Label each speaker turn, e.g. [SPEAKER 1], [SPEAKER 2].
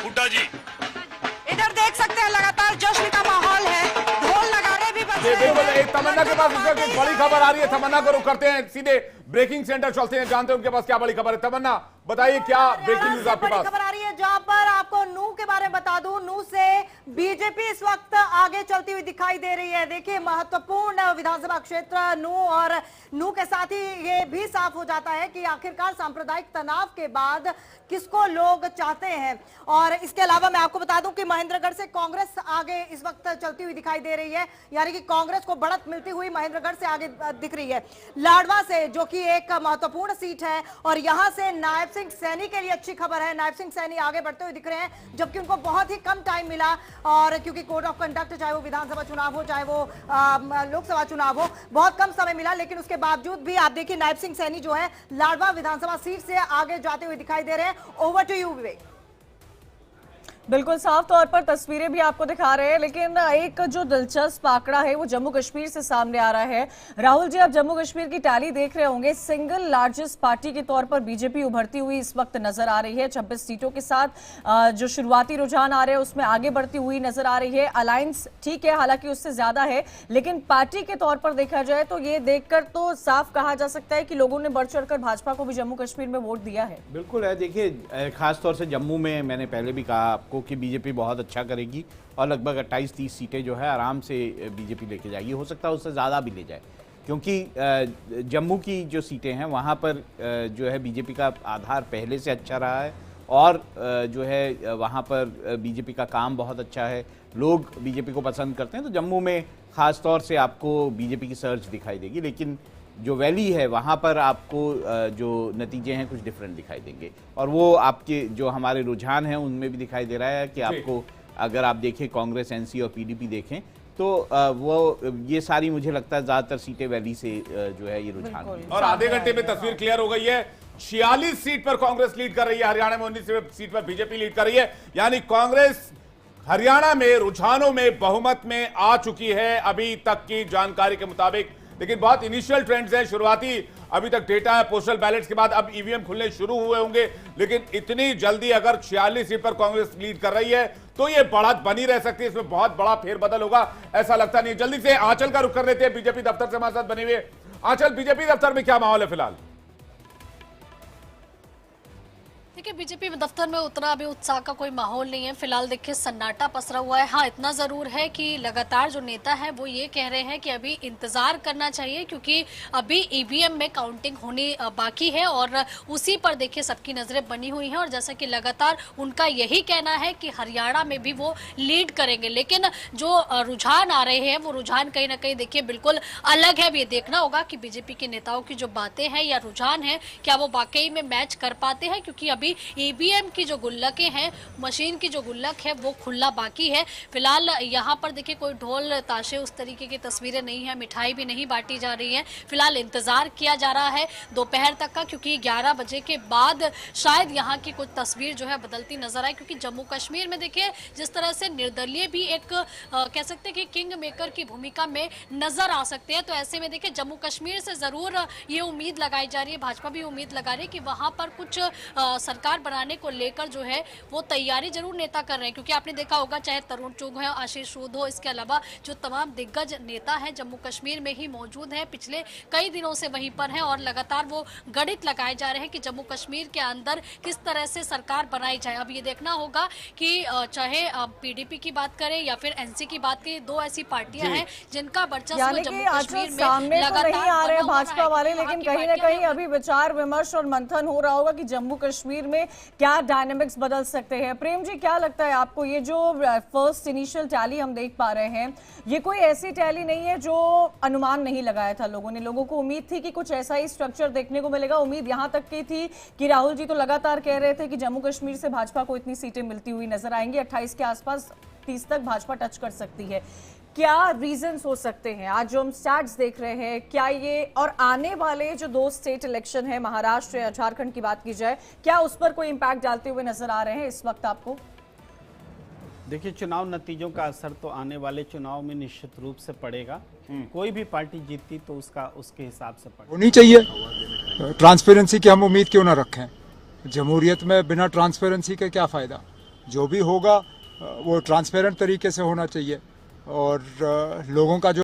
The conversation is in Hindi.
[SPEAKER 1] हुड्डा जी।
[SPEAKER 2] इधर देख सकते हैं लगातार जश्न का माहौल है, ढोल नगाड़े भी बज रहे
[SPEAKER 3] बिल्कुल।
[SPEAKER 2] हैं।
[SPEAKER 3] एक तमन्ना के पास इस वक्त एक बड़ी खबर आ रही है, तमन्ना को रुख करते हैं, सीधे ब्रेकिंग सेंटर चलते हैं, जानते हैं उनके पास क्या बड़ी खबर है। तमन्ना बताइए क्या ब्रेकिंग न्यूज आपके पास?
[SPEAKER 2] खबर आ रही है जहां पर आपको नू के बारे में बता दूं, नू से बीजेपी इस वक्त आगे चलती हुई दिखाई दे रही है। देखिए महत्वपूर्ण विधानसभा क्षेत्र नू, और नू के साथ ही ये भी साफ हो जाता है कि आखिरकार सांप्रदायिक तनाव के बाद किसको लोग चाहते हैं। और इसके अलावा मैं आपको बता दूं कि महेंद्रगढ़ से कांग्रेस आगे इस वक्त चलती हुई दिखाई दे रही है, यानी कि कांग्रेस को बढ़त मिलती हुई महेंद्रगढ़ से आगे दिख रही है। लाडवा से, जो कि एक महत्वपूर्ण सीट है, और यहां से नायब सिंह सैनी के लिए अच्छी खबर है, नायब सिंह सैनी आगे बढ़ते हुए दिख रहे हैं, जबकि उनको बहुत ही कम टाइम मिला। और क्योंकि कोड ऑफ कंडक्ट, चाहे वो विधानसभा चुनाव हो चाहे वो लोकसभा चुनाव हो, बहुत कम समय मिला, लेकिन उसके बावजूद भी आप देखिए नायब सिंह सैनी जो है लाडवा विधानसभा सीट से आगे जाते हुए दिखाई दे रहे हैं। ओवर टू यू विवेक।
[SPEAKER 4] बिल्कुल साफ तौर पर तस्वीरें भी आपको दिखा रहे हैं, लेकिन एक जो दिलचस्प आंकड़ा है वो जम्मू कश्मीर से सामने आ रहा है। राहुल जी, आप जम्मू कश्मीर की टैली देख रहे होंगे, सिंगल लार्जेस्ट पार्टी के तौर पर बीजेपी उभरती हुई इस वक्त नजर आ रही है 26 सीटों के साथ। जो शुरुआती रुझान आ रहे हैं उसमें आगे बढ़ती हुई नजर आ रही है। अलायंस ठीक है, हालांकि उससे ज्यादा है, लेकिन पार्टी के तौर पर देखा जाए तो ये देखकर तो साफ कहा जा सकता है कि लोगों ने बढ़ चढ़कर भाजपा को भी जम्मू कश्मीर में वोट दिया है।
[SPEAKER 5] बिल्कुल है। देखिए खासतौर से जम्मू में मैंने पहले भी कहा आपको कि बीजेपी बहुत अच्छा करेगी और लगभग 28-30 सीटें जो है आराम से बीजेपी लेके जाएगी। हो सकता है उससे ज़्यादा भी ले जाए, क्योंकि जम्मू की जो सीटें हैं वहाँ पर जो है बीजेपी का आधार पहले से अच्छा रहा है, और जो है वहाँ पर बीजेपी का काम बहुत अच्छा है, लोग बीजेपी को पसंद करते हैं। तो जम्मू में ख़ास तौर से आपको बीजेपी की सर्च दिखाई देगी, लेकिन जो वैली है वहाँ पर आपको जो नतीजे हैं कुछ डिफरेंट दिखाई देंगे, और वो आपके जो हमारे रुझान हैं उनमें भी दिखाई दे रहा है कि आपको अगर आप देखें कांग्रेस, एनसी और पीडीपी देखें तो वो ये सारी मुझे लगता है ज़्यादातर सीटें वैली से जो है ये रुझान है।
[SPEAKER 3] और आधे घंटे में तस्वीर क्लियर हो गई है। 46 सीट पर कांग्रेस लीड कर रही है, हरियाणा में 19 सीट पर बीजेपी लीड कर रही है, यानी कांग्रेस हरियाणा में रुझानों में बहुमत में आ चुकी है अभी तक की जानकारी के मुताबिक। लेकिन बहुत इनिशियल ट्रेंड्स हैं, शुरुआती अभी तक डेटा है, पोस्टल बैलेट्स के बाद अब ईवीएम खुलने शुरू हुए होंगे, लेकिन इतनी जल्दी अगर 46 सीट पर कांग्रेस लीड कर रही है तो ये बढ़त बनी रह सकती है, इसमें बहुत बड़ा फेरबदल होगा ऐसा लगता नहीं। जल्दी से आंचल का रुख कर लेते हैं, बीजेपी दफ्तर से हमारे साथ बने हुए। आंचल, बीजेपी दफ्तर में क्या माहौल है फिलहाल?
[SPEAKER 6] देखिए बीजेपी दफ्तर में उतना अभी उत्साह का कोई माहौल नहीं है फिलहाल। देखिए सन्नाटा पसरा हुआ है। हाँ, इतना जरूर है कि लगातार जो नेता है वो ये कह रहे हैं कि अभी इंतजार करना चाहिए, क्योंकि अभी ईवीएम में काउंटिंग होनी बाकी है, और उसी पर देखिए सबकी नजरें बनी हुई हैं। और जैसा कि लगातार उनका यही कहना है कि हरियाणा में भी वो लीड करेंगे, लेकिन जो रुझान आ रहे हैं वो रुझान कहीं ना कहीं देखिए बिल्कुल अलग है। अब ये देखना होगा कि बीजेपी के नेताओं की जो बातें हैं या रुझान है क्या वो वाकई में मैच कर पाते हैं, क्योंकि अभी ईवीएम की जो गुल्लकें हैं, मशीन की जो गुल्लक है वो खुलना बाकी है। फिलहाल यहाँ पर देखिए कोई ढोल ताशे उस तरीके की तस्वीरें नहीं है, मिठाई भी नहीं बांटी जा रही है। फिलहाल इंतजार किया जा रहा है दोपहर तक का, क्योंकि 11 बजे के बाद शायद यहाँ की कुछ तस्वीर जो है बदलती नजर आए। क्योंकि जम्मू कश्मीर में देखिए जिस तरह से निर्दलीय भी एक कह सकते हैं कि किंग मेकर की भूमिका में नजर आ सकते हैं, तो ऐसे में देखिए जम्मू कश्मीर से जरूर ये उम्मीद लगाई जा रही है, भाजपा भी उम्मीद लगा रही है कि वहां पर कुछ सरकार बनाने को लेकर जो है वो तैयारी जरूर नेता कर रहे हैं। क्योंकि आपने देखा होगा चाहे तरुण चुग हो, आशीष सूद हो, इसके अलावा जो तमाम दिग्गज नेता हैं जम्मू कश्मीर में ही मौजूद हैं, पिछले कई दिनों से वहीं पर हैं, और लगातार वो गणित लगाए जा रहे हैं कि जम्मू कश्मीर के अंदर किस तरह से सरकार बनाई जाए। अब ये देखना होगा कि चाहे पीडीपी की बात करें या फिर एनसी की बात करें, दो ऐसी पार्टियां हैं जिनका वर्चस्व जम्मू कश्मीर में
[SPEAKER 4] सामने तो नहीं आ रहे हैं भाजपा वाले, लेकिन कहीं ना कहीं अभी विचार विमर्श और मंथन हो रहा होगा कि जम्मू कश्मीर में क्या डायनेमिक्स बदल सकते हैं। प्रेम जी, क्या लगता है आपको, ये जो फर्स्ट इनिशियल टैली हम देख पा रहे हैं, ये कोई ऐसी टैली नहीं है जो अनुमान नहीं लगाया था लोगों ने? लोगों को उम्मीद थी कि कुछ ऐसा ही स्ट्रक्चर देखने को मिलेगा। उम्मीद यहां तक की थी कि राहुल जी तो लगातार कह रहे थे कि जम्मू कश्मीर से भाजपा को इतनी सीटें मिलती हुई नजर आएंगी, 28 के आसपास, 30 तक भाजपा टच कर सकती है। क्या रीजंस हो सकते हैं आज जो हम स्टैट्स देख रहे हैं, क्या ये और आने वाले जो 2 स्टेट इलेक्शन है, महाराष्ट्र या झारखंड की बात की जाए, क्या उस पर कोई इंपैक्ट डालते हुए नजर आ रहे हैं इस वक्त आपको?
[SPEAKER 5] देखिए चुनाव नतीजों का असर तो आने वाले चुनाव में निश्चित रूप से पड़ेगा। कोई भी पार्टी जीतती तो उसके हिसाब से पड़ेगा।
[SPEAKER 7] होनी चाहिए ट्रांसपेरेंसी की, हम उम्मीद क्यों ना रखें? जमहूरियत में बिना ट्रांसपेरेंसी के क्या फायदा?
[SPEAKER 1] जो भी होगा वो ट्रांसपेरेंट तरीके से होना चाहिए और लोगों का जो